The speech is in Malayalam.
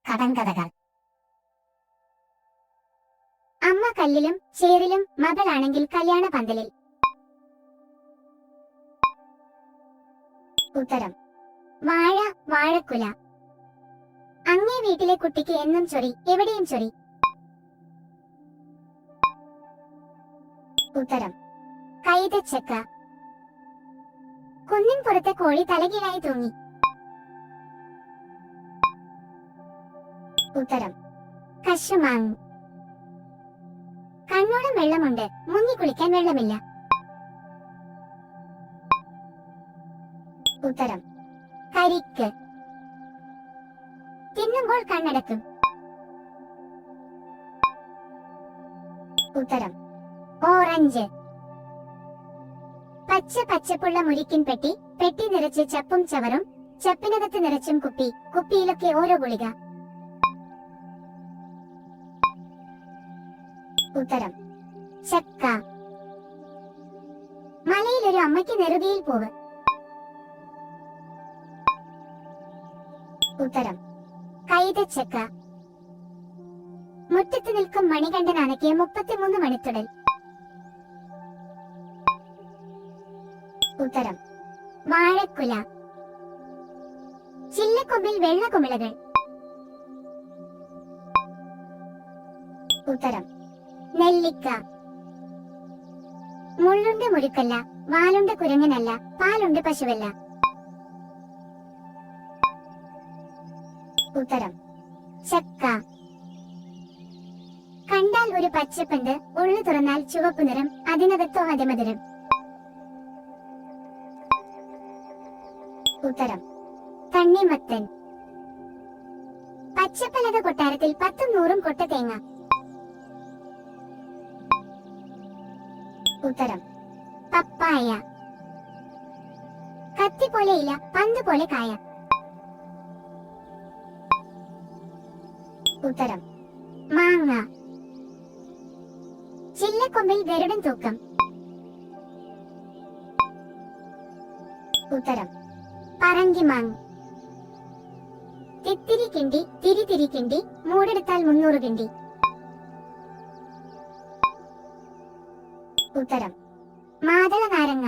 കടങ്കഥകൾ. അമ്മ കല്ലിലും ചേറിലും, മകളാണെങ്കിൽ കല്യാണ പന്തലിൽ. ഉത്തരം വാഴ, വാഴക്കുല. അങ്ങേ വീട്ടിലെ കുട്ടിക്ക് എന്നും ചൊറി, എവിടെയും ചൊറി. ഉത്തരം കൈതച്ചക്ക. കുന്നിൻ പുറത്തെ കോഴി തലകീഴായി തൂങ്ങി. ഉത്തരം കശുമാങ്ങ. കണ്ണോളം വെള്ളമുണ്ട്, മുങ്ങി കുളിക്കാൻ വെള്ളമില്ല. ഉത്തരം കരിക്ക്. തിന്നുമ്പോൾ കണ്ണടക്കും. ഉത്തരം ഓറഞ്ച്. പച്ച പച്ചപ്പുള്ള മുരിക്കിൻ പെട്ടി, പെട്ടി നിറച്ച് ചപ്പും ചവറും, ചപ്പിനകത്ത് നിറച്ചും കുപ്പി, കുപ്പിയിലൊക്കെ ഓരോ ഗുളിക. ഉത്തരം ചക്ക. മലയിലൊരു അമ്മയ്ക്ക് നെറുകയിൽ പൂവ്. ഉത്തരം കൈതച്ചക്ക. മുറ്റത്ത് നിൽക്കും മണികണ്ഠൻ അനക്കിയ 33 മണിത്തുടൽ. ഉത്തരം വാഴക്കുല. ചില്ലക്കൊമ്പിൽ വെള്ള കുമിളകൾ. ഉത്തരം നെല്ലിക്ക. മുള്ളുണ്ട് മുരുക്കല്ല, വാലുണ്ട് കുരങ്ങനല്ല, പാലുണ്ട് പശുവല്ല. ഉത്തരം ചക്ക. കണ്ടാൽ ഒരു പച്ചപ്പുണ്ട്, ഉള്ളു തുറന്നാൽ ചുവപ്പ് നിറം, അതിനകത്തോ അതിമധുരം. ഉത്തരം തണ്ണിമത്തൻ. പച്ചപ്പലക കൊട്ടാരത്തിൽ 10ഉം 100ഉം കൊട്ട തേങ്ങ. ഉത്തരം പപ്പായ. കത്തി പോലെ ഇല, പന്ത് പോലെ കായ. ഉത്തരം മാങ്ങ. ചില്ലക്കൊമ്പിൽ ഗരുഡൻ തൂക്കം. ഉത്തരം പറങ്കിമാങ്ങ. തിത്തിരി കിണ്ടി, തിരി കിണ്ടി, മൂടെടുത്താൽ 300 കിണ്ടി. ഉത്തരം മാതള നാരങ്ങ.